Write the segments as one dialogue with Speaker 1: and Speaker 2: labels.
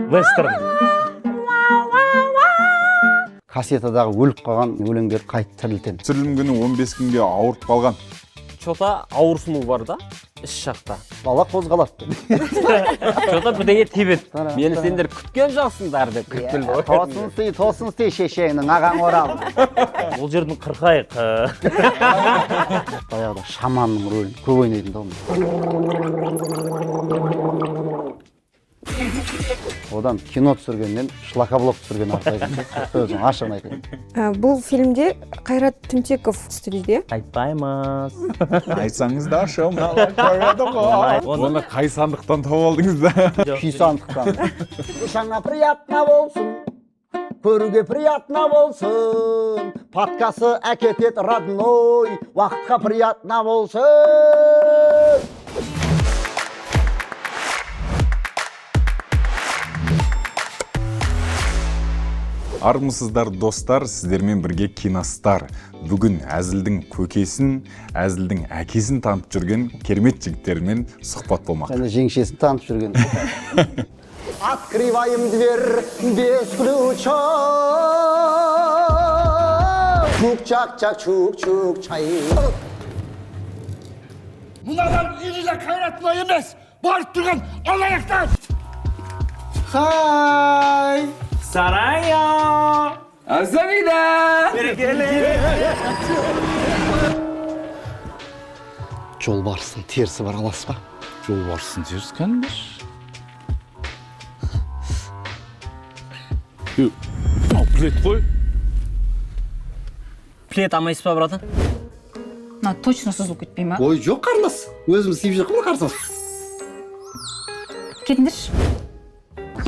Speaker 1: Вестерн.
Speaker 2: Кассетадағы өліп қалған өлеңдер қайта тірілтеміз.
Speaker 3: Түсірілім күні 15 күнге ауырып қалған.
Speaker 1: Чота ауырсыну бар да, іс жақта.
Speaker 2: Бала қозғалады.
Speaker 1: Чота бірдеңе тебеді. Мені сендер күткен жоқсыңдар деп күттілді.
Speaker 2: Тосын сей шешеңнің ағаң орал.
Speaker 1: Ол жердің қырқайық.
Speaker 2: Баяғыда шаманның рөлін көп ойнайтын да. Одан кино түсіргеннен шлакоблок түсірген артық екен. Сөзің ашығын айтайын.
Speaker 4: Бұл фильмде Қайрат Түнтеков түсті дейді.
Speaker 1: Айтпаймыз.
Speaker 3: Айтсаңыз да ашым. Оны қай сандықтан тауып алдыңыз да?
Speaker 2: Күй сандықтан. Жаңа приятно болсын, көруге приятно болсын. Подкасы әкетет родной, уақытқа приятно болсын.
Speaker 3: Армысыздар достар, сіздермен бірге киностар. Бүгін әзілдің көкесін, әзілдің әкесін танып жүрген керемет жігіттермен сұхбат болмақ.
Speaker 2: Және жеңшесін танып жүрген. Открываем дверь без ключа. Чук-чак-чак, чук-чук-чай.
Speaker 5: Мынадан ириле Қайратұлы емес, барып тұрған алаяқтар!
Speaker 2: Хай!
Speaker 1: Сарайо!
Speaker 5: Азамида!
Speaker 2: Жолбарыстың терісі бар, алас па?
Speaker 5: Жолбарыстың терісі кәнбеш? Плет қой?
Speaker 1: Плет амайсыз ба, братын?
Speaker 6: На точно созылып кетпей ма?
Speaker 2: Ой, жоқ қарлас. Өзіміз сүйіп жақын қарсыз.
Speaker 6: Кетіңдерші.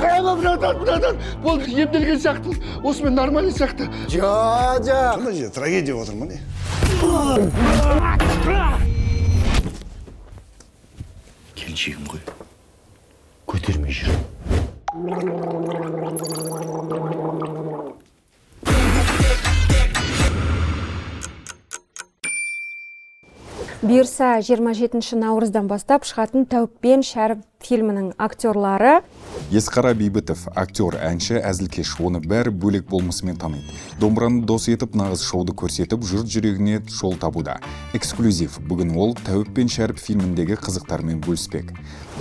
Speaker 5: Братан, бұл емделген сияқты, осымен нормальный сияқты.
Speaker 2: Жа.
Speaker 7: Мына же трагедия отыр міне.
Speaker 5: Келіншегім ғой.
Speaker 7: Көтермей жүр.
Speaker 4: Бұйырса 27 наурыздан бастап шығатын Тәуіппен Шәріп фильмінің актерлары.
Speaker 3: Есқара Бейбітов, актер, әнші, әзілкеш, оны бәрі бөлек болмысымен таниды. Домбыраны дос етіп, нағыз шоуды көрсетіп, жұрт жүрегіне жол табуда. Эксклюзив. Бүгін ол Тәуіппен Шәріп фильміндегі қызықтармен бөліспек.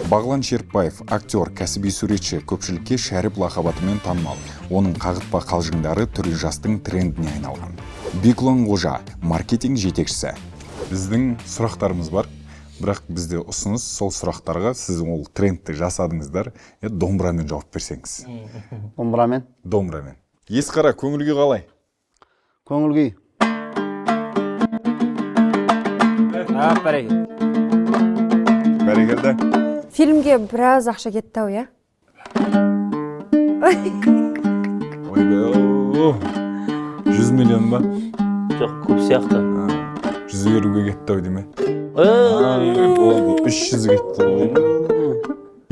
Speaker 3: Бағлан Шерпбаев, актер, кәсіби суретші, көпшілікке Шәріп лақабатымен танымал. Оның қағытпа қалжыңдары түрлі жастың трендіне айналған. Беклон Қожа, маркетинг жетекшісі. Біздің сұрақтарымыз бар, бірақ бізде ұсыныс сол сұрақтарға сіз ол трендті жасадыңыздар, домбырамен жауап берсеңіз.
Speaker 2: Домбырамен?
Speaker 3: Домбырамен. Есқара, көңіл күй қалай?
Speaker 2: Көңіл күй.
Speaker 3: Бәрекелді.
Speaker 4: Фильмге біраз ақша кетті-ау, я?
Speaker 3: Ойбай, 100 миллион ба?
Speaker 1: Жоқ, көп сияқты.
Speaker 3: 100 еруге кетті-ау деме. 300 кетті.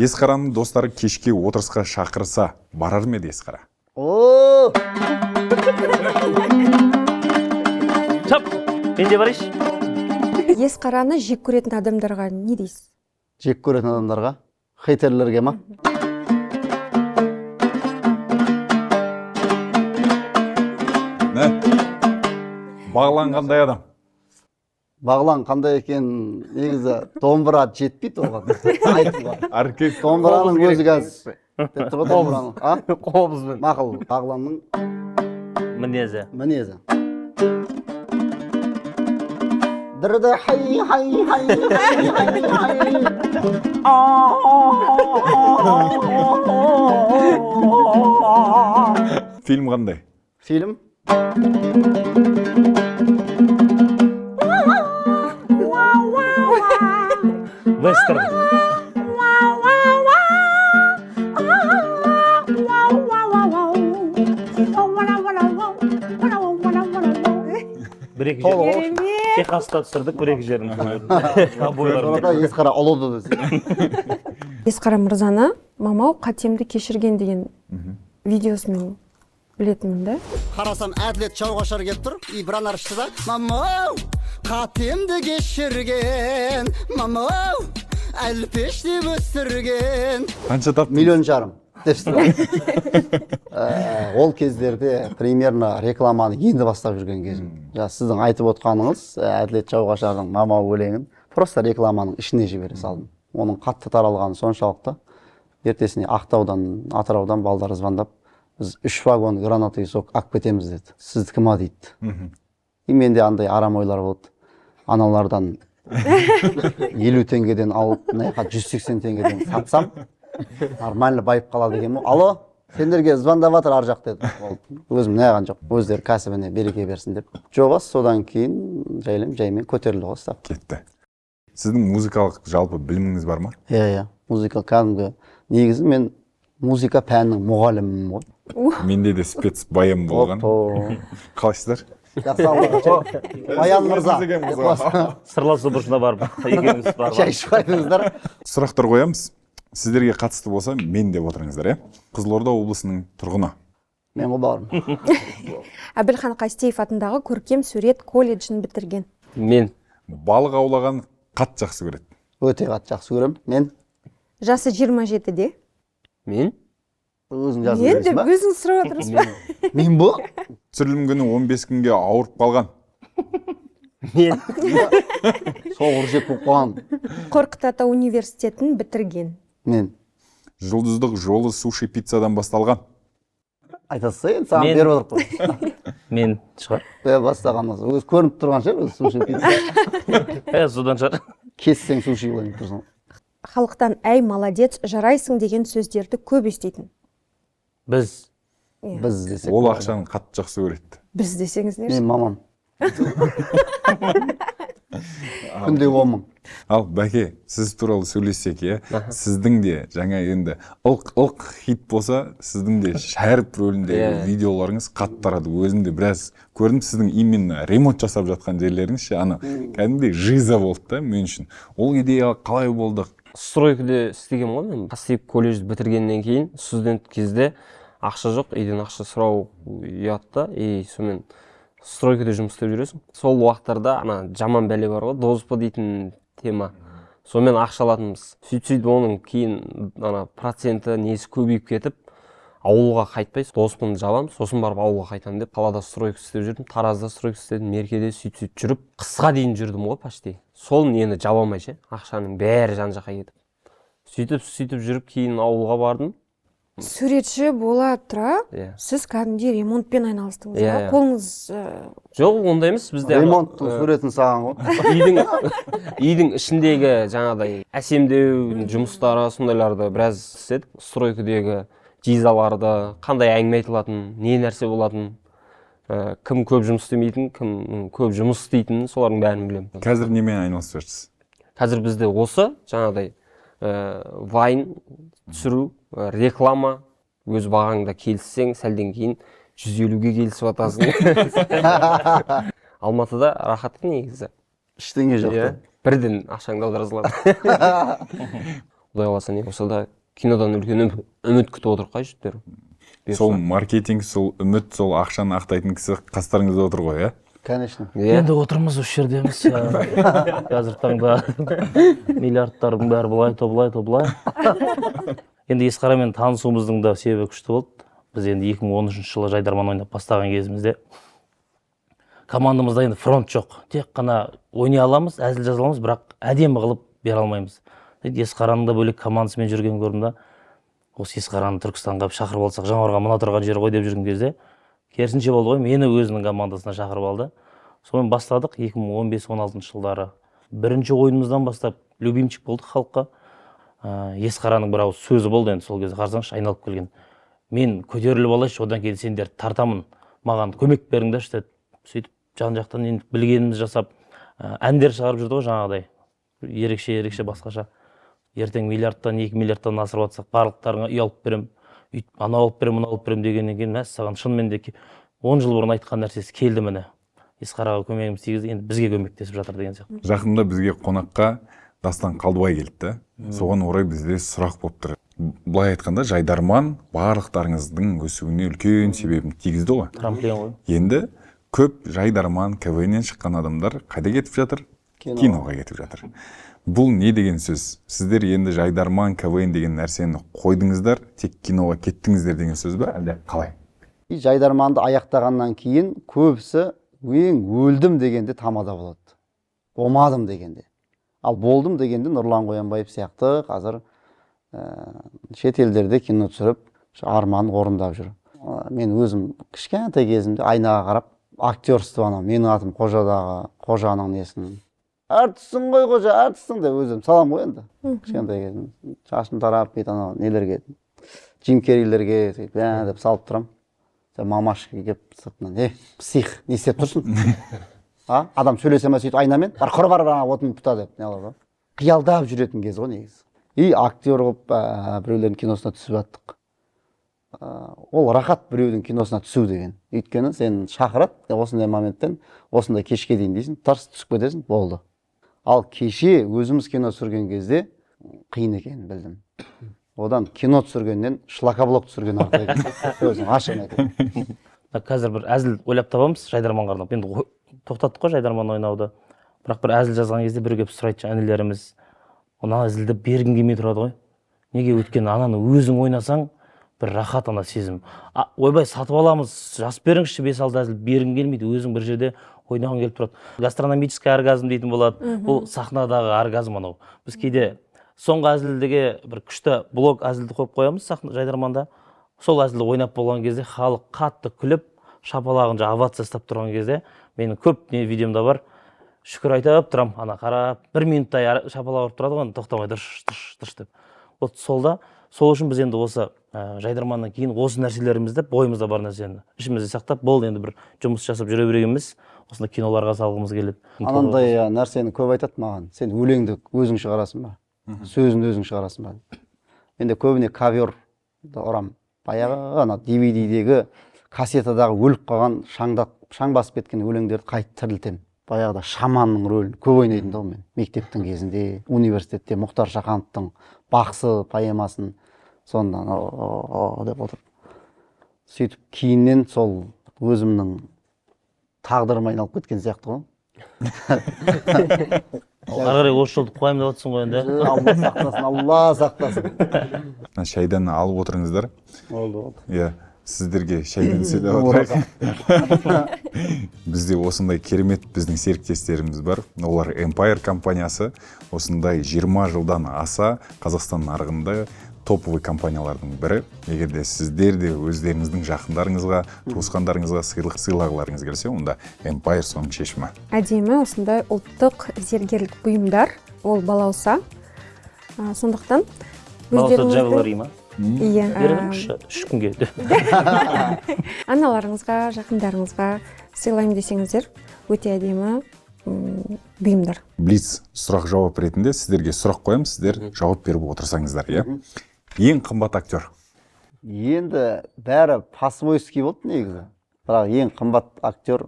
Speaker 3: Есқараның достары кешке отырысқа шақырса, барар ма еді Есқара?
Speaker 1: Чап, мен де барайш.
Speaker 4: Есқараны жек көретін адамдарға не дейсіз?
Speaker 2: Жек көретін адамдарға? Хейтерлерге ма?
Speaker 3: Бағлан қандай адам?
Speaker 2: Бағлан қандай екен, негізі домбыра жетпейді оған. Айтуға.
Speaker 3: Аркет.
Speaker 2: Домбыраның өзі газ. Деп тұрғы домбыраның.
Speaker 1: Қобызбен.
Speaker 2: Мақыл, Бағланның
Speaker 1: Мінезі.
Speaker 2: Дырды хай.
Speaker 3: Фильм қандай?
Speaker 2: Фильм?
Speaker 1: Вестерн. Бір-екі жерін. Техаста түсірдік, бір-екі жерін.
Speaker 2: Сонада Есқара ұлыды десе.
Speaker 4: Есқара мырзаны мамау қатемді кешірген деген видеосымен білетінмін да.
Speaker 2: Қарасам әділет жауғашар келіп тұр, Ибран аршты да, мамау, қатемді кешірген, мамау, әлпеш деп өсірген.
Speaker 3: Қанша таптыңыз?
Speaker 2: 1,5 миллион. депсіз. Ол кездерде примерно рекламаны енді бастап жүрген кезім. Сіздің айтып отқаныңыз Әділет Жауғашардың «Мама» өлеңін просто рекламаның ішіне жібере салдым. Оның қатты таралғаны соншалықты. Ертесіне Ақтаудан, Атыраудан балдар звондап, біз 3 вагон гранатый сок алып кетеміз деді. Сіздікі ма дейді. И менде андай арам ойлар болды. Аналардан 50 теңгеден алып, 180 теңгеден сатсам, нормально байып қалады екен. Алло, сендерге звондап жатыр ар жақ деді. Өзім неған жоқ, өздері кәсібіне береке берсін деп. Жоға содан кейін жаймен көтерілді ғой.
Speaker 3: Кетті. Сіздің музыкалық жалпы біліміңіз бар ма?
Speaker 2: Иә, музыка кәдімгі. Негізі мен музыка пәнінің мұғалімімін ғой.
Speaker 3: Менде де спец байым болған. Қалайсыздар?
Speaker 2: Баян мырза.
Speaker 1: Сырласу бұрышына барып, екеуміз барып.
Speaker 2: Шай ішпайдыңыздар.
Speaker 3: Сұрақтар қоямыз. Сіздерге қатысты болса, мен деп отырыңыздар, иә? Қызылорда облысының тұрғыны.
Speaker 2: Мен ғой бауырым.
Speaker 4: Әбілхан Қастеев атындағы көркем сурет колледжін бітірген.
Speaker 1: Мен.
Speaker 3: Балық аулаған қатты жақсы көреді.
Speaker 2: Өте қатты жақсы көрем. Мен.
Speaker 4: Жасы 27-де.
Speaker 1: Мен.
Speaker 2: Өзің жазып
Speaker 4: Мен
Speaker 2: бересің
Speaker 4: деп
Speaker 2: ба?
Speaker 4: өзің сұрап отырсыз ба?
Speaker 2: Мен бұл.
Speaker 3: Түсірілім күні 15 күнге ауырып қалған.
Speaker 1: Мен.
Speaker 2: Соғыр жеп қойған.
Speaker 4: Қорқыт Ата университетін бітірген.
Speaker 2: Мен.
Speaker 3: Жұлдыздық жолы суши пиццадан басталған.
Speaker 2: Айтасың, саған беріп отырып.
Speaker 1: Мен шығар.
Speaker 2: Бастағанымыз. Өз көрініп тұрған шығар, өз суши пицца.
Speaker 1: Содан шығар.
Speaker 2: Кессең суши болайын тұрсың.
Speaker 4: Халықтан әй молодец, жарайсың деген сөздерді көп естейтін.
Speaker 1: Біз.
Speaker 2: Біз десек.
Speaker 3: Ол ақшаны қатты жақсы көреді.
Speaker 4: Біз десеңіздер.
Speaker 2: Мен мамам. Күнде 10 мың.
Speaker 3: Ал бәке, сіз туралы сөйлессек, иә? Сіздің де жаңа енді ылқ хит болса, сіздің де Шәріп рөліндегі видеоларыңыз қатты тарады. Өзім де біраз көрдім, сіздің именно ремонт жасап жатқан жерлеріңіз ше, ана кәдімгідей жиза болды да мен үшін. Ол идея қалай болды?
Speaker 1: Стройкіде істеген ғой мен. Қастеев колледжді бітіргеннен кейін студент кезде ақша жоқ, үйден ақша сұрау ұятта, сонымен стройкіде жұмыс істеп жүресің. Сол уақыттарда ана жаман бәле бар ғой, дозпы дейтін тема. Сонымен ақша алатынбыз. Сөйтіп оның кейін ана проценті несі көбейіп кетіп, ауылға қайтпай, доспымды жабам, сосын барып ауылға қайтам деп, қалада стройка істеп жүрдім, Таразда стройка істедім, Меркеде сөйтіп жүріп, қысқа дейін жүрдім ғой почти. Сол нені жабамай ше, ақшаның бәрі жан-жаққа кетіп. Сөйтіп жүріп кейін ауылға бардым.
Speaker 4: Суретші бола тұра, сіз кәдімгідей ремонтпен айналыстыңыз ба? Қолыңыз...
Speaker 1: Жоқ, ондай емес, бізде...
Speaker 2: Ремонттың суретін саған ғой.
Speaker 1: Үйдің ішіндегі жаңағыдай әсемдеу жұмыстары, сондайларды біраз істедік. Стройкідегі жизаларды, қандай әңгіме айтылатын, не нәрсе болатын, кім көп жұмыс істемейтін, кім көп жұмыс істейтін, солардың бәрін білемін.
Speaker 3: Қазір немен айналысып жүрсіз?
Speaker 1: Қазір бізде осы жаңағыдай вайн түсіру, реклама, өз бағаңда келіссең, сәлден кейін 150-ге келісіп атасың. Алматыда рахатты негізі.
Speaker 2: Іштеңе жоқ.
Speaker 1: Бірден ақшаңды аудара салады. Құдай қаласа не болса да кинодан үлкен үміт күтіп отыр қай жұрттар.
Speaker 3: Сол маркетинг, сол үміт, сол ақшаны ақтайтын кісі қастарыңызда отыр ғой, иә?
Speaker 2: Конечно.
Speaker 8: Енді отырмыз осы жердеміз. Қазір таңда миллиардтардың бәрі бұлай. Енді Есқарамен танысуымыздың да себебі күшті болды. Біз енді 2013 жылы Жайдарман ойнап бастаған кезімізде командамызда енді фронт жоқ. Тек қана ойнай аламыз, әзіл жаза аламыз, бірақ әдемі қылып бере алмаймыз. Есқараның да бөлек командасымен жүрген көрдім да, осы Есқараны Түркістанға шақырып алсақ, жаңарға мына тұрған жер ғой деп жүрген кезде, керісінше болды ғой, мені өзінің командасына шақырып алды. Сонымен бастадық 2015-16 жылдары. Бірінші ойынымыздан бастап любимчик болдық халыққа. Есқараның бір ауыз сөзі болды енді сол кезде қарасаңшы айналып келген. Мен көтеріліп алайыншы, одан кейін сендер тартамын, маған көмек беріңдерші деді. Сөйтіп жан-жақтан енді білгеніміз жасап, әндер шығарып жүрді ғой жаңағыдай. Ерекше басқаша. Ертең миллиардтан, 2 миллиардтан асырып атсақ, барлықтарыңа үй алып берем, ана алып берем, мына алып берем дегеннен кейін, саған шынымен де 10 жыл бұрын айтқан нәрсесі келді міне. Есқараға көмегіміз тигізді, енді бізге көмектесіп жатыр деген сияқты.
Speaker 3: Жақында бізге қонаққа Дастан Қалдыбай келді. Соған орай бізде сұрақ болып тұр. Былай айтқанда, Жайдарман барлықтарыңыздың өсуіне үлкен себебін тигізді ғой.
Speaker 8: Трамплин ғой.
Speaker 3: Енді көп Жайдарман, КВНнен шыққан адамдар қайда кетіп жатыр? Киноға кетіп жатыр. Бұл не деген сөз? Сіздер енді жайдарман, КВН деген нәрсені қойдыңыздар, тек киноға кеттіңіздер деген сөз бе, әлде қалай?
Speaker 2: И жайдарманды аяқтағаннан кейін көбісі өлдім дегенде тамада болады. Болмадым дегенде. Ал болдым дегенде Нұрлан Қоянбаев сияқты қазір шет елдерде кино түсіріп, арманын орындап жүр. Мен өзім кішкентай кезімде айнаға қарап актерствоны, менің атым Қожадағы, Қожаның несін. Әртіссің ғой Қожа, әртіссің деп өзім салам ғой енді. Кішкентай кезімде. Шашым тарап, бетана нелерге, Джим Керрилерге деп салып тұрам. Мамашқа келіп сыртынан, псих, не істеп тұрсың? Адам сөйлесе ме сөйтіп айнамен, бар отын бұта деп, не алады. Қиялдап жүретін кез ғой негізі. И актер болып біреулердің киносына түсіп аттық. Ол рахат біреудің киносына түсу деген. Өйткені сен шақырат, осындай моменттен, осындай кешке дейін дейсің, тарс түсіп кетесің, болды. Ал кеше өзіміз кино түсірген кезде қиын екенін білдім. Одан кино түсіргеннен шлакоблок түсірген артық екен. Өзім ашығын айтайын.
Speaker 8: Қазір бір әзіл ойлап табамыз жайдарманға арнап. Енді тоқтаттық қой жайдарман ойнауды. Бірақ бір әзіл жазған кезде біреу келіп сұрайды, інілеріміз, ана әзілді бергім келмей тұрады ғой. Неге? Өйткені ананы өзің ойнасаң, бір рахат ана сезім. Ойбай сатып аламыз, жазып беріңізші 5-6 әзіл бергім келмейді, өзің бір жерде ойнаған келіп тұрады. Гастрономический оргазм дейтін болады. Бұл сахнадағы оргазм анау. Біз кейде соңғы әзілдіге бір күшті блок әзілді қойып қоямыз жайдарманда. Сол әзілді ойнап болған кезде халық қатты күліп, шапалағын овация ұстап тұрған кезде менің көп видеомда бар. Шүкір айтып тұрам, ана қарап, 1 минуттай шапалақ ұрып тұрады ғой, тоқтамай дұрш деп. Сол үшін біз енді осы жайдарманнан кейін осы нәрселерімізді, бойымызда бар нәрсені ішімізде сақтап, болды енді бір жұмыс жасап жүре береміз. Осында киноларға салғымыз келеді.
Speaker 2: Анандай нәрсені көп айтады маған. Сен өлеңді өзің шығарасың ба? Сөзін өзің шығарасың ба? Менде көбіне кавер ұрам. Баяғы ана DVD-дегі кассетадағы өліп қалған шаң басып кеткен өлеңдерді қайта тірілтемін. Баяғыда шаманның рөлін көп ойнайтын да мен. Мектептің кезінде, университетте Мұхтар Шахановтың Бақсы поэмасын сондан деп отырып. Сөйтіп кейіннен сол өзімнің тағдырыма айналып кеткен сияқты ғой.
Speaker 8: Ары қарай осы жолды қойым деп отырсың ғой енді.
Speaker 2: Алла сақтасын.
Speaker 3: Шайдан алып отырыңыздар.
Speaker 2: Болды.
Speaker 3: Иә, сіздерге шайдан сөйлеп отырайық. Бізде осындай керемет біздің серіктестеріміз бар. Олар Empire компаниясы. Осындай 20 жылдан аса Қазақстан нарығында топовый компаниялардың бірі. Егер де сіздер де өздеріңіздің жақындарыңызға, туысқандарыңызға сыйлық сыйлағыларыңыз келсе, онда Empire соның шешімі.
Speaker 4: Әдемі осындай ұлттық зергерлік бұйымдар, ол балауса. Сондықтан
Speaker 8: балауса жағылар ма?
Speaker 4: Иә.
Speaker 8: Беріңізші 3 күнге.
Speaker 4: Аналарыңызға, жақындарыңызға сыйлайым десеңіздер, өте әдемі бұйымдар.
Speaker 3: Блиц сұрақ-жауап ретінде сіздерге сұрақ қоямын, сіздер жауап беріп отырсаңыздар, иә? Ең қымбат актер?
Speaker 2: Енді бәрі по-свойски болды негізі. Бірақ ең қымбат актер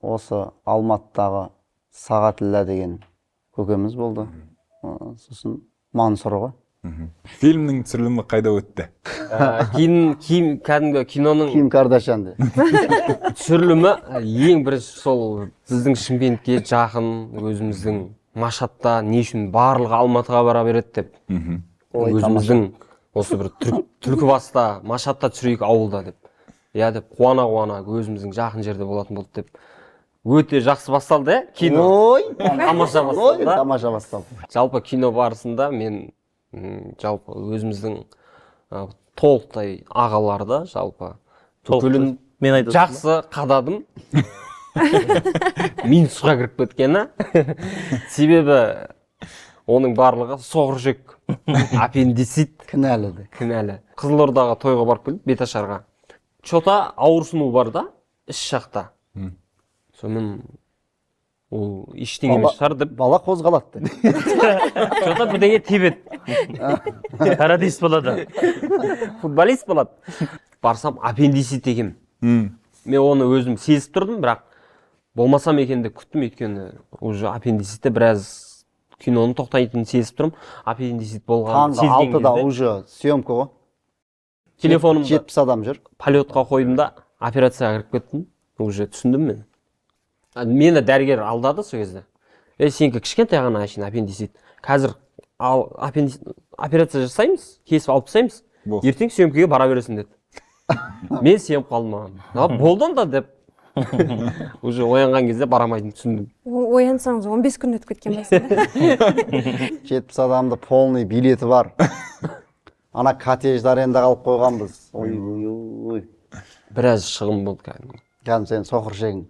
Speaker 2: осы Алматыдағы Сағатіллә деген көкеміз болды. Сосын Мансұр ғой.
Speaker 3: Фильмнің түсірілімі қайда өтті?
Speaker 1: Кәдімгі киноның
Speaker 2: Ким Кардашьянды.
Speaker 1: түсірілімі ең бірінші сол біздің Шымкентке жақын, өзіміздің Машатта не үшін барлығы Алматыға бара береді деп. Өзіміздің осы бір Түлкібаста, Машатта түсірейік ауылда деп. Иә деп қуана-қуана өзіміздің жақын жерде болатын болды деп. Өте жақсы басталды, кино. Тамаша басталды.
Speaker 2: Тамаша басталды.
Speaker 1: Жалпы кино барысында мен жалпы өзіміздің толықтай ағаларды жалпы бүкілін жақсы қададым. Минусқа кіріп кеткені. Себебі оның барлығы соғыржек, аппендицит.
Speaker 2: Кінәлі.
Speaker 1: Қызылордаға тойға барып келдік, Беташарға. Чота ауырсыну бар да, іш жақта. Сонымен ол ештеңе емес шығар деп.
Speaker 2: Бала қозғалады.
Speaker 1: Чота бірдеңе тебеді.
Speaker 8: Каратист болады.
Speaker 1: Футболист болады. Барсам аппендицит екем. Мен оны өзім сезіп тұрдым, бірақ болмасам екен деп күттім, өйткені уже аппендицитте біраз киноны тоқтайтынын сезіп тұрмын. Аппендицит болған
Speaker 2: сезген кезде. 6-да уже съемка ғой.
Speaker 1: Телефонымда
Speaker 2: 70 адам жүр.
Speaker 1: Полетқа қойдым да операцияға кіріп кеттім. Уже түсіндім мен. Мені дәрігер алдады сол кезде. сенікі кішкентай ғана әшейін аппендицит. Қазір операция жасаймыз, кесіп алып тастаймыз. Ертең сөмкеге бара бересің деді. Мен сеніп қалдым. Болды онда деп. Уже оянған кезде барамайтын түсіндім.
Speaker 4: Оянсаңыз 15 күн өтіп кеткен байсың.
Speaker 2: 70 адамды полный билеті бар. Ана коттеджді арендаға алып қойғанбыз. Ой.
Speaker 1: Біраз шығын болды кәдімгі.
Speaker 2: Кәдім сен соқыр шегің.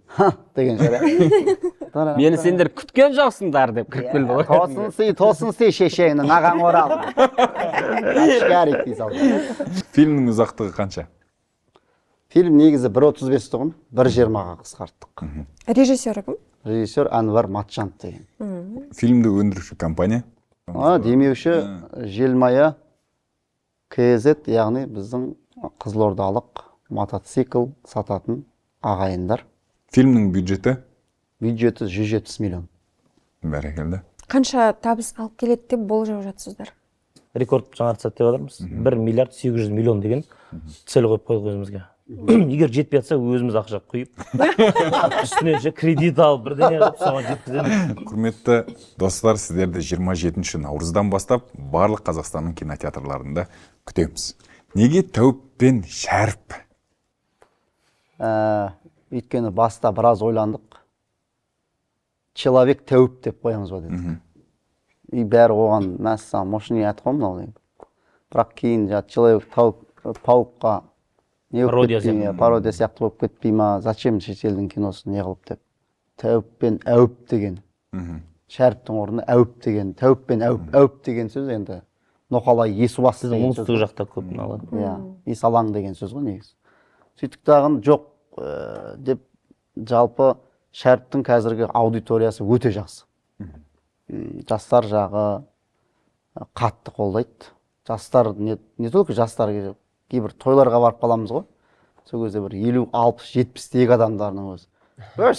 Speaker 2: Деген жері.
Speaker 1: Мені сендер күткен жоқсыңдар деп кіріп келді ғой.
Speaker 2: Тосын сый шешеңнің ағаң орал. Ашқарик дей салды.
Speaker 3: Фильмнің ұзақтығы қанша?
Speaker 2: Фильм негізі 1.35 тұғын, 1.20-ға қысқарттық.
Speaker 4: Режиссері кім?
Speaker 2: Режиссер Әнуар Матчант деген.
Speaker 3: Фильмді өндіруші компания?
Speaker 2: Демеуші Желмая КЗ, яғни біздің қызылордалық мотоцикл сататын ағайындар.
Speaker 3: Фильмнің бюджеті?
Speaker 2: Бюджеті 170 миллион.
Speaker 3: Бәрекелді.
Speaker 4: Қанша табыс алып келеді деп болжап жатсыздар?
Speaker 8: Рекорд жаңартсақ деп отырмыз. 1 миллиард 800 миллион деген цель қойып қойдық өзімізге. Егер жетпей жатса, өзіміз ақша құйып, үстіне кредит алып, бірдеңе қылып соған жеткіземіз.
Speaker 3: Құрметті достар, сіздерді 27 наурыздан бастап барлық Қазақстанның кинотеатрларында күтеміз. Неге Тәуіп пен Шәріп?
Speaker 2: Өйткені баста біраз ойландық. Человек Тәуіп деп қоямыз ба дедік. И бәрі оған мәссаған мошни әт қой мынау деп. Бірақ кейін Человек Пауыққа пародия сияқты болып кетпей ма, зачем шетелдің киносын не қылып деп. Тәуіп пен Әуіп деген. Шәріптің орнына Әуіп деген. Тәуіп пен Әуіп деген сөз енді ноқалай есуас деген сөз.
Speaker 8: Оңтүстік жақта көп алады.
Speaker 2: Есалаң деген сөз ғой негізі. Сөйтіп тағын жоқ деп жалпы Шәріптің қазіргі аудиториясы өте жақсы. Жастар жағы қатты қолдайды. Жастар, не только жастар, кейбір тойларға барып қаламыз ғой. Сол кезде бір 50, 60, 70 адамдарының өзі.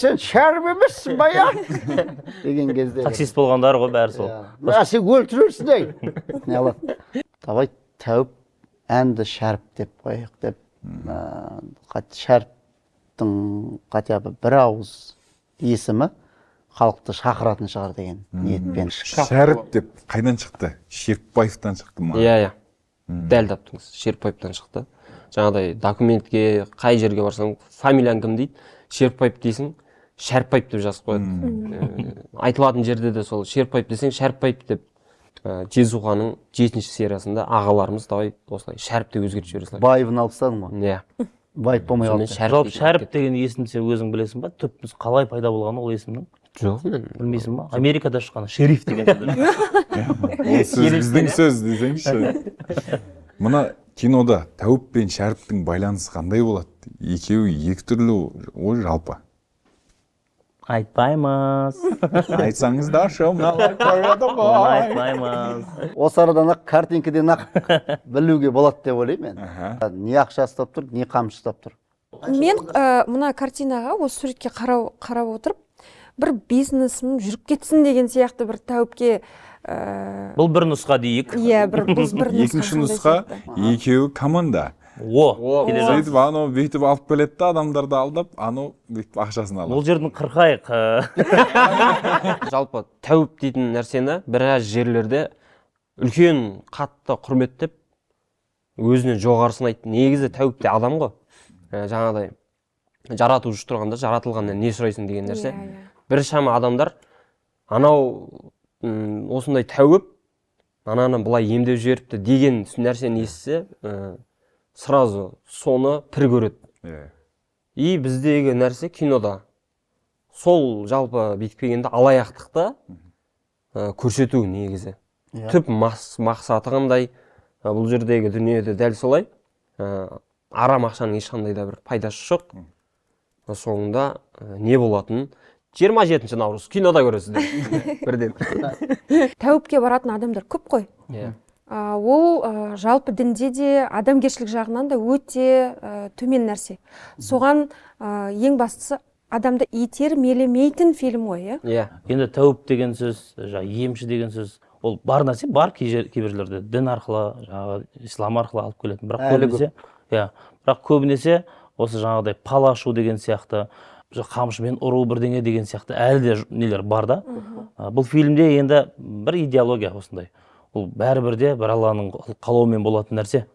Speaker 2: Сен Шәріп емессің ба, я? Деген кезде.
Speaker 8: Таксист болғандар ғой бәрі сол.
Speaker 2: Сен өлтірерсің ей. Не алады? Давай Тәуіп әнді Шәріп деп қойық деп. Шәріптің хотя бы бір ауыз есімі халықты шақыратын шығар деген ниетпен.
Speaker 3: Шәріп деп қайдан шықты? Шерікбаевтан шықты ма?
Speaker 1: Иә. Дәл таптыңыз. Шерікбаевтан шықты. Жаңағыдай документке, қай жерге барсаң, фамилияң кім дейді, Шерікбаев дейсің, Шәріпбаев деп жазып қояды. Айтылатын жерде де сол Шерікбаев десең, Шәріпбаев деп Жезуғаның 7-ші сериясында ағаларымыз давай осылай Шәріп деп өзгертіп жібере салады.
Speaker 2: Байыбын алып тастадың ба?
Speaker 1: Иә.
Speaker 2: Байып болмай қалды.
Speaker 8: Жалпы Шәріп деген есімді сен өзің білесің ба? Түпнұс қалай пайда болғаны ол есімнің?
Speaker 1: Жоқ, мен
Speaker 8: Білмейсің ба? Америкада шыққан шериф деген
Speaker 3: сөз. Біздің сөз десеңші. Мына кинода Тәуіп пен Шәріптің байланысы қандай болады? Екеуі екі түрлі ой жалпы.
Speaker 8: Айтпаймыз.
Speaker 3: Айтсаңыздаршы, мыналар көреді ғой.
Speaker 8: Айтпаймыз.
Speaker 2: Осы арадан ақ картинкіден ақ білуге болады деп ойлаймын мен. Не ақша ұстап тұр, не қамшы ұстап тұр.
Speaker 4: Мен мына картинаға, осы суретке қарап отырып, бір бизнесім жүріп кетсін деген сияқты бір Тәуіпке
Speaker 8: Бұл бір нұсқа дейік.
Speaker 4: Иә, бір нұсқа.
Speaker 3: Екінші нұсқа екеуі команда. Сөйтіп анау бүйтіп алып келетті, адамдарды алдап, анау бүйтіп ақшасын алып.
Speaker 8: Бұл жердің қырқайық.
Speaker 1: жалпы Тәуіп дейтін нәрсені біраз жерлерде үлкен қатты құрметтеп өзіне жоғарысын айтты. Негізі Тәуіп те адам ғой. Жаңағыдай жаратушы тұрғанда жаратылғаннан не сұрайсың деген нәрсе. Біршама адамдар анау осындай Тәуіп ананы былай емдеп жіберіпті деген нәрсені естісе, сразу соны пір көреді. И біздегі нәрсе кинода сол жалпы бүйтіп келгенде алаяқтықты көрсету негізі. Түп мақсаты қандай, бұл жердегі дүниеде дәл солай. Арам ақшаның ешқандай да бір пайдасы жоқ. Соңында не болатынын 27 наурыз кинода көресіздер. Бірден.
Speaker 4: Тәуіпке баратын адамдар көп қой. Ол жалпы дінде де адамгершілік жағынан да өте төмен нәрсе. Соған ең бастысы адамды итермелемейтін фильм ғой,
Speaker 8: иә? Енді Тәуіп деген сөз, емші деген сөз, ол бар нәрсе, бар кейбірлерде дін арқылы, ислам арқылы алып келетін. Бірақ көбінесе осы жаңағыдай пал ашу деген сияқты, қамшымен ұру бірдеңе деген сияқты әлі де нелер бар да. Бұл фильмде енді бір идеология осындай. Ол бәрібір де бір Алланың қалауымен болатын нәрсе.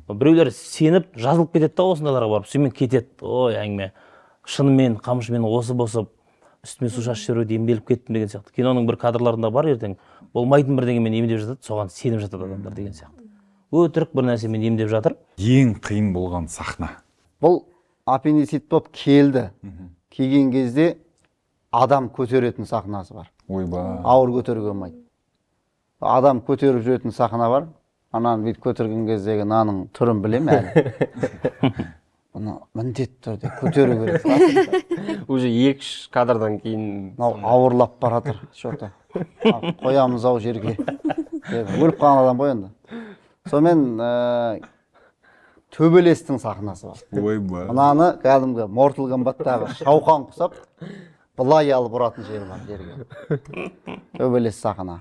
Speaker 8: Біреулер сеніп жазылып кетеді да осындайларға барып, сонымен кетеді. Ой, әңгіме. Шынымен қамшымен осы босып, үстіме су шашып жіберуді емделіп кеттім деген сияқты. Киноның бір кадрларында бар ертең. Болмайтын бірдеңемен емдеп жатады, соған сеніп жатады адамдар деген сияқты. Өтірік бір нәрсемен емдеп жатыр.
Speaker 3: Ең қиын болған сахна.
Speaker 2: Бұл аппендицит болып келді. Келген кезде адам көтеретін сахнасы бар.
Speaker 3: Ойба.
Speaker 2: Ауыр көтеруге болмайды. Адам көтеріп жүретін сахна бар. Ананы бүйтіп көтерген кездегі наның түрін білем әлі. Бұны міндетті түрде көтеру керек.
Speaker 1: Уже 2-3 кадрдан кейін
Speaker 2: Ауырлап баратыр. Что-то. Қоямыз ау жерге. Өліп қалған адам ғой енді. Сонымен төбелестің сахнасы бар.
Speaker 3: Ойба.
Speaker 2: Мынаны кәдімгі Mortal Kombat'тағы шауқан құсап, былай алып ұратын жері бар жерге. Төбелес сахна.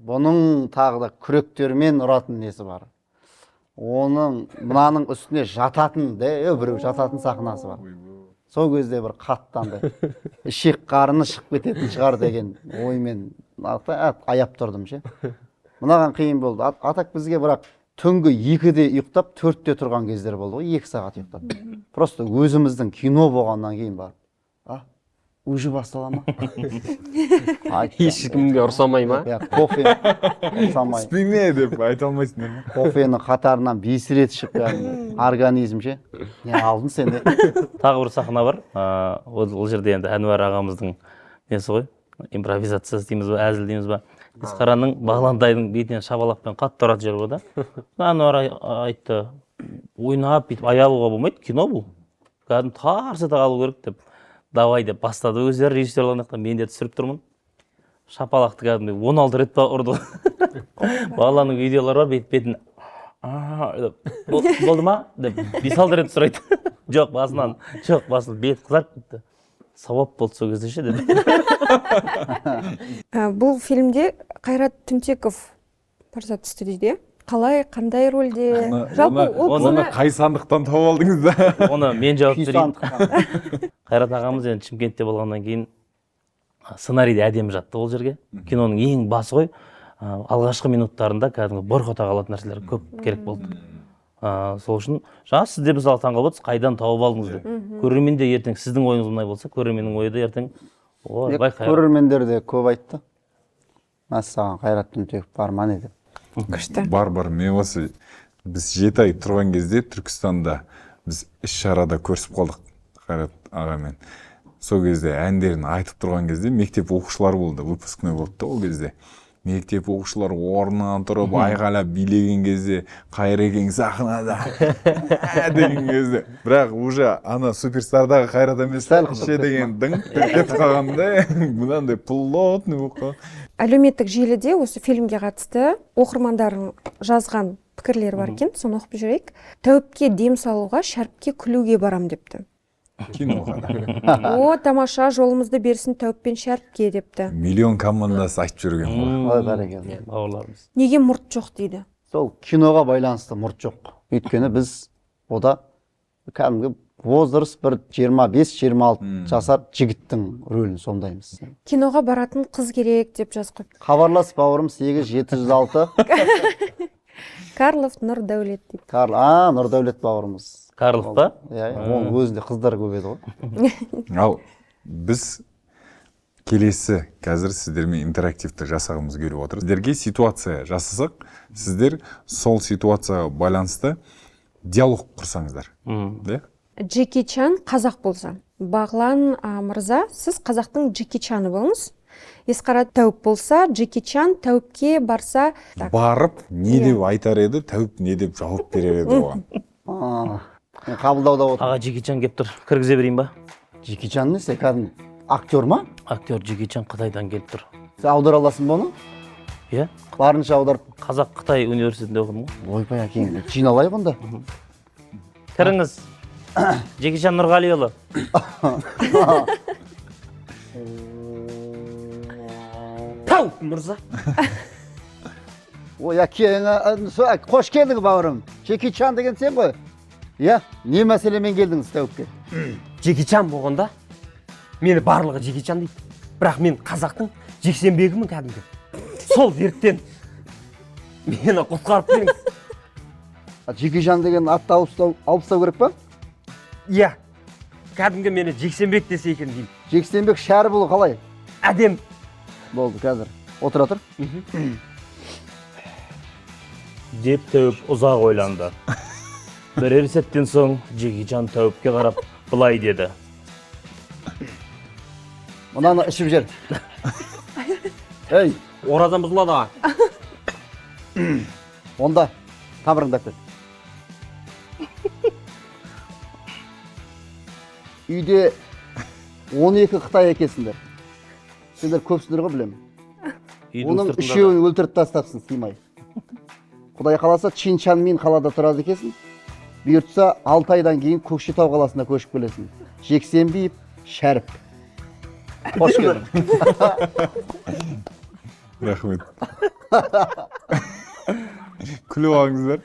Speaker 2: Бұның тағы да күректермен ұратын несі бар. Оның мынаның үстіне жататын, біреу жататын сахнасы бар. Сол кезде бір қаттанды. Ішек қарыны шығып кететін шығар деген оймен аяп тұрдым ше. Мынаған қиын болды. Атак бізге бірақ түнгі 2-де ұйықтап, 4-те тұрған кездер болды ғой, 2 сағат ұйықтап. Просто өзіміздің кино болғаннан кейін бар. Уже бастала ма?
Speaker 1: ешкімге ұрсамай ма?
Speaker 2: Кофе ұрсамай.
Speaker 3: Спиме деп айта алмайсыңдар ма?
Speaker 2: Кофені қатарынан 5 рет ішіп, организм ше. Не алдың сен де?
Speaker 8: Тағы бір сахна бар. Ол жерде енді Әнуар ағамыздың несі ғой, импровизациясы дейміз ба, әзіл дейміз ба. Есқаранның Бағлантайдың бетінен шабалақпен қатты ұратын жері бар да. Әнуар айтты, ойнап бүйтіп аялуға болмайды, кино бұл. Кәдімгі тарсыта қалу керек деп. Давай деп бастады өздері режиссерларына, мен де түсіріп тұрмын. Шапалақты кәдімгі 16 рет ұрды. Бағланның видеолары бар, бетін болды ма деп 5-6 рет сұрайды. Жоқ, басынан, жоқ, басынан бет қызарып кетті. Сауап болды сол кезде ше деді.
Speaker 4: Бұл фильмде Қайрат Түнтеков парзат түсті дейді. Қалай, қандай рөлде? Жалпы
Speaker 3: Оны қай сандықтан тауып алдыңыз да?
Speaker 8: Оны мен жауап берейін. Қайрат ағамыз енді Шымкентте болғаннан кейін сценарийде әдемі жатты ол жерге. Киноның ең басы ғой. Алғашқы минуттарында кәдімгі бұрқыта қалатын нәрселер көп керек болды. Сол үшін жаңа сіз де мысалы таңғалып отырсыз, қайдан тауып алдыңыз деп. Көрермен де ертең сіздің ойыңыз мұндай болса, көрерменнің ойы да ертең
Speaker 2: көрермендер де көп айтты. Мәссаған Қайрат Түнтеков бар ма не деп.
Speaker 4: күшті.
Speaker 3: Бар, мен осы біз 7 ай тұрған кезде Түркістанда біз іс-шарада көрісіп қалдық Қайрат ағамен. Сол кезде әндерін айтып тұрған кезде мектеп оқушылары болды, выпускной болды ол кезде. Мектеп оқушылар орнынан тұрып айғайлап билеген кезде Қайрекең сахнада деген кезде. Бірақ уже ана суперстардағы Қайрат емес ше деген дың кетіп қалғанда мынандай плотный болып қалған.
Speaker 4: Әлеуметтік желіде осы фильмге қатысты оқырмандардың жазған пікірлері бар екен, соны оқып жүрейік. Тәуіпке дем салуға, шәріпке күлуге барам депті.
Speaker 3: Киноға.
Speaker 4: О, тамаша, жолымызды берсін Тәуіппен шәріпке депті.
Speaker 3: Миллион командасы айтып жүрген ғой.
Speaker 2: Ой, бәрекелді.
Speaker 8: бауырларымыз.
Speaker 4: Неге мұрт жоқ дейді?
Speaker 2: Сол киноға байланысты мұрт жоқ. Өйткені біз ода кәдімгі возраст бір 25-26 жасар жігіттің рөлін сомдаймыз.
Speaker 4: Киноға баратын қыз керек деп жазып қойыпты.
Speaker 2: Хабарлас бауырым 8706.
Speaker 4: Карлов Нұрдәулет дейді.
Speaker 2: Нұрдәулет бауырымыз.
Speaker 8: Карлов па?
Speaker 2: Оның өзінде қыздар көп еді ғой.
Speaker 3: Ал біз келесі қазір сіздермен интерактивті жасағымыз келіп отыр. Сіздерге ситуация жасасақ, сіздер сол ситуацияға байланысты диалог құрсаңыздар.
Speaker 4: Джеки Чан қазақ болса, Бағлан мырза, сіз қазақтың Джеки Чаны болыңыз. Есқара Тәуіп болса, Джеки Чан Тәуіпке барса...
Speaker 3: Барып, не деп айтар еді, Тәуіп не деп жауап берер еді оған.
Speaker 2: Қабылдауда отыр.
Speaker 8: Аға Джеки Чан келіп тұр. Кіргізе берейін ба?
Speaker 2: Джеки Чан несі? Кәдімгі актер ма?
Speaker 8: Актер Джеки Чан Қытайдан келіп тұр.
Speaker 2: Сен аудара аласың ба оны?
Speaker 8: Иә?
Speaker 2: Барынша аударып.
Speaker 8: Қазақ-Қытай университетінде оқыдым ғой.
Speaker 2: Ойбай әкең, жиналайық онда.
Speaker 8: Кіріңіз. Джеки Чан Нұрғалиұлы. Тау мырза.
Speaker 2: Ой, әкең, қош келдің бауырым. Джеки Чан деген сен ғой? Иә, не мәселемен келдіңіз Тәуіпке?
Speaker 1: Джеки Чан болғанда мені барлығы Джеки Чан дейді. Бірақ мен қазақтың жексенбегімін кәдімгі. Сол дерттен мені құтқарып беріңіз.
Speaker 2: Джеки Чан деген атты алып тастау керек па?
Speaker 1: Иә, кәдімгі мені Жексенбек десе екен деймін.
Speaker 2: Жексенбек Шәріпұлы қалай?
Speaker 1: Әдем.
Speaker 2: Болды, қазір. Отыра тұр.
Speaker 8: деп тәуіп ұзақ ойланды. Бірер сәттен соң Джеки Чан тәуіпке қарап былай деді.
Speaker 2: Мынаны ішіп жер. Ей,
Speaker 1: Оразан бұзылады аға.
Speaker 2: онда тамырыңды әпкет. Үйде 12 Қытай әкесіңдер. Сендер көпсіңдер ғой білемін. Оның үшеуін өлтіріп тастапсың, сыймай. Құдай қаласа Чин Чан Мин қалада тұрады екесің. Бұйыртса 6 айдан кейін Көкшетау қаласына көшіп келесің. Жексенбиев Шәріп. Қош келдің.
Speaker 3: Рахмет. Күліп алыңыздар.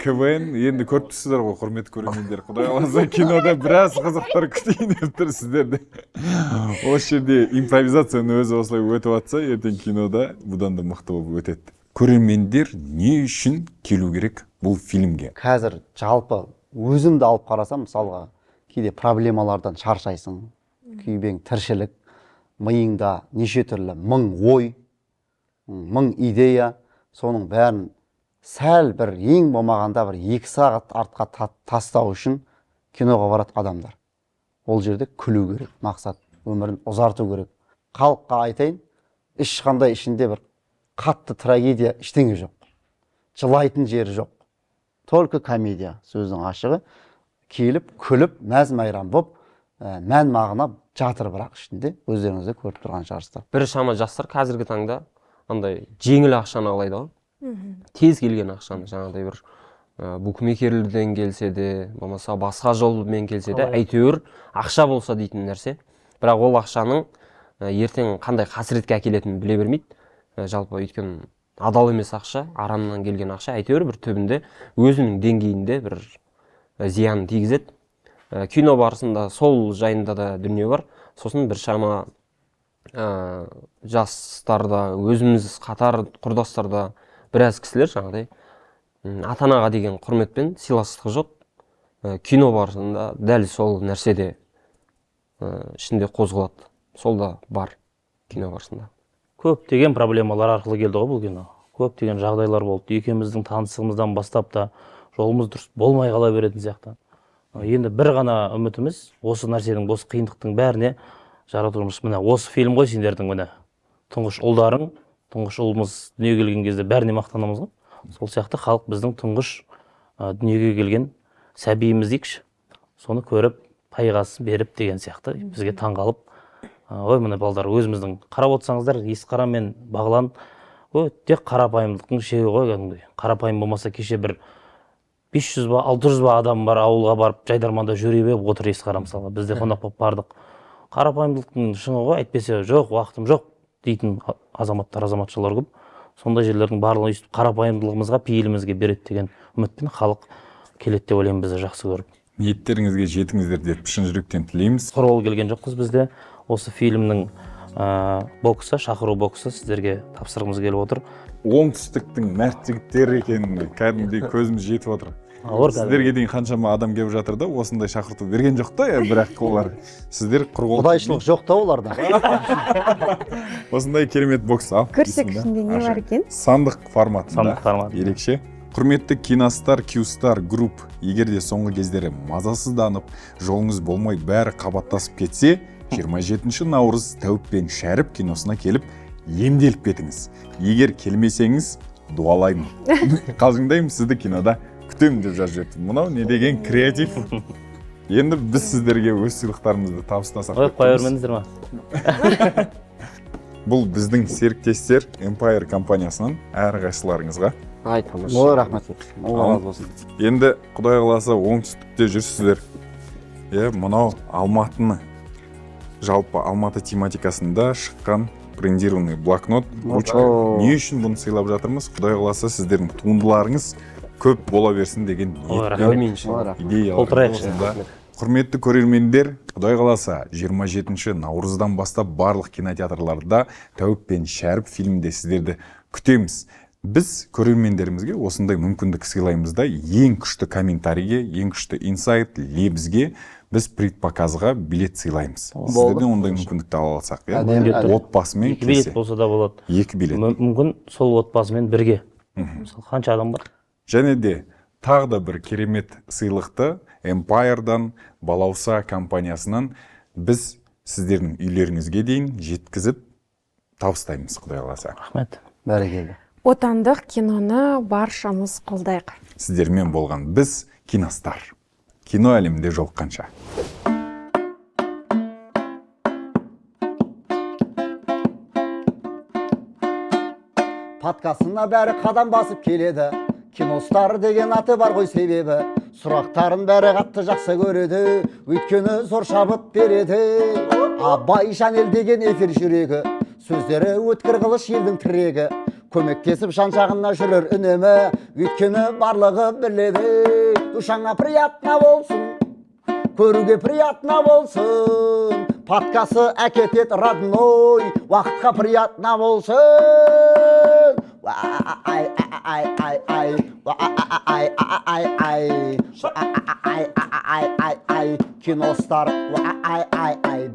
Speaker 3: КВН енді көріп тұрсыздар ғой, құрметті көрермендер. Құдай қаласа кинода біраз қызықтар күтейін деп тұр сіздерді. Осы жерде импровизацияның өзі осылай өтіп жатса, ертең кинода бұдан да мықты болып өтеді. Көрермендер не үшін келу керек бұл фильмге?
Speaker 2: Қазір жалпы өзімді алып қарасам, мысалға кейде проблемалардан шаршайсың. Күйбең тіршілік, миыңда неше түрлі мың ой, мың идея, соның бәрін сәл бір ең болмағанда бір 2 сағат артқа тастау үшін киноға барады адамдар. Ол жерде күлу керек, мақсат өмірін ұзарту керек. Халыққа айтайын, ешқандай ішінде бір қатты трагедия ештеңе жоқ. Жылайтын жері жоқ. Только комедия, сөздің ашығы. Келіп, күліп, мәз-майрам болып, мән мағына жатыр бірақ ішінде, өздеріңізде көріп тұрған шығарсыздар.
Speaker 1: Бір шама жастар қазіргі таңда андай жеңіл ақшаны алайды ғой. Тез келген ақшаны, жаңағыдай бір букмекерлерден келсе де, болмаса басқа жолмен келсе де, әйтеуір ақша болса дейтін нәрсе. Бірақ ол ақшаның ертең қандай қасіретке әкелетінін біле бермейді. Жалпы өйткені адал емес ақша, арамнан келген ақша әйтеуір бір түбінде өзінің деңгейінде бір зиян тигізеді. Кино барысында сол жайында да дүние бар. Сосын бір шама жастарда, өзіміз қатар құрдастарда біраз кісілер жаңағыдай ата-анаға деген құрметпен сыйластық жоқ. Кино барысында дәл сол нәрседе ішінде қозғалады. Сол да бар кино барысында.
Speaker 8: Көптеген проблемалар арқылы келді ғой бұл кино. Көптеген жағдайлар болды. Екеуміздің танысығымыздан бастап та жолымыз дұрыс болмай қала беретін сияқты. Енді бір ғана үмітіміз осы нәрсенің, осы қиындықтың бәріне жаратылмыш. Міне осы фильм ғой сендердің, міне тұңғыш ұлдарың, тұңғыш ұлымыз дүниеге келген кезде бәріне мақтанамыз ғой. Сол сияқты халық біздің тұңғыш дүниеге келген сәбиіміз дейікші. Соны көріп, пайғасын беріп деген сияқты бізге таңғалып, ой міне балдар, өзіміздің қарап отырсаңыздар, Есқара мен Бағлан тек қарапайымдықтың шегі ғой кәдімгідей. Қарапайым болмаса кеше бір 500 ба 600 ба адам бар, ауылға барып жайдарманда жүре беріп отыр Есқара мысалға. Біз де қонақ болып бардық. Қарапайымдылықтың шыңы ғой, әйтпесе жоқ, уақытым жоқ дейтін азаматтар, азаматшалар көп. Сондай жерлердің барлығын өйстіп қарапайымдылығымызға, пейілімізге береді деген үмітпен халық келеді деп ойлаймын, бізді жақсы көріп.
Speaker 3: Ниеттеріңізге жетіңіздер деп шын жүректен тілейміз.
Speaker 8: Құр ол келген жоқпыз бізде. Осы фильмнің боксы, шақыру боксы сіздерге тапсырғымыз келіп отыр.
Speaker 3: Оңтүстіктің мәрт жігіттері екенін кәдімгідей көзіміз жетіп отыр. Сіздерге дейін қаншама адам келіп жатыр да, осындай шақырту берген жоқ та, бірақ олар сіздер құр
Speaker 2: Құдайшылық жоқ та оларда.
Speaker 3: осындай керемет бокс ал.
Speaker 4: Көрсек ішінде не бар екен?
Speaker 3: Сандық форматында.
Speaker 8: Сандық формат.
Speaker 3: Ерекше. Құрметті Киностар, Q-Star Group, егер де соңғы кездері мазасызданып, жолыңыз болмай бәрі қабаттасып кетсе, 27 наурыз Тәуіп пен Шәріп киносына келіп, емделіп кетіңіз. Егер келмесеңіз, дуалаймын. Қалжыңдаймын, сізді кинода күтемін деп жазып жіберді. Мынау не деген креатив. Енді біз сіздерге өз сыйлықтарымызды табыстасақ.
Speaker 8: Қоя бермеңіздер ма?
Speaker 3: Бұл біздің серіктестер Empire компаниясынан әрқайсыларыңызға.
Speaker 2: Ой, рахмет. Алла разы болсын.
Speaker 3: Енді Құдай қаласа оңтүстікте жүрсіздер. Мынау Алматыны, жалпы Алматы тематикасында шыққан брендированный блокнот, ручка. Не үшін бұны сыйлап жатырмыз? Құдай қаласа сіздердің туындыларыңыз көп бола берсін деген ниетпен идеяларыңызда Құрметті көрермендер, Құдай қаласа 27 наурыздан бастап барлық кинотеатрларда Тәуіп пен Шәріп фильмінде сіздерді күтеміз. Біз көрермендерімізге осындай мүмкіндік сыйлаймыз да, ең күшті комментарийге, ең күшті инсайт, лебізге біз предпоказға билет сыйлаймыз. Сіздерден ондай мүмкіндікті ала алсақ, отбасымен
Speaker 8: Екі билет болса да болады.
Speaker 3: 2 билет.
Speaker 8: Мүмкін сол отбасымен бірге. Мысалы, қанша адам бар?
Speaker 3: Және де тағы да бір керемет сыйлықты Empire'дан, Балауса компаниясынан біз сіздердің үйлеріңізге дейін жеткізіп табыстаймыз, Құдай қаласа.
Speaker 8: Рахмет.
Speaker 2: Бәрекелді.
Speaker 4: Отандық киноны баршамыз қолдайық.
Speaker 3: Сіздермен болған біз киностар. Кино әлемінде жолыққанша.
Speaker 2: Подкастына бәрі қадам басып келеді. Киностар деген аты бар ғой себебі. Сұрақтарын бәрі қатты жақсы көреді. Өйткені зор шабыт береді. Абай Жанел деген эфир жүрегі. Сөздері өткір қылыш елдің тірегі. Көмектесіп жан-жағына жүрер үнемі. Өйткені барлығы біледі. Душаңа приятно болсын, көруге приятно болсын. Подкасы әкетет родной, уақытқа приятно болсын. Ай, ай, ай, ай, ай, ай, ай, ай, ай, ай, ай, киностар, ай, ай, ай,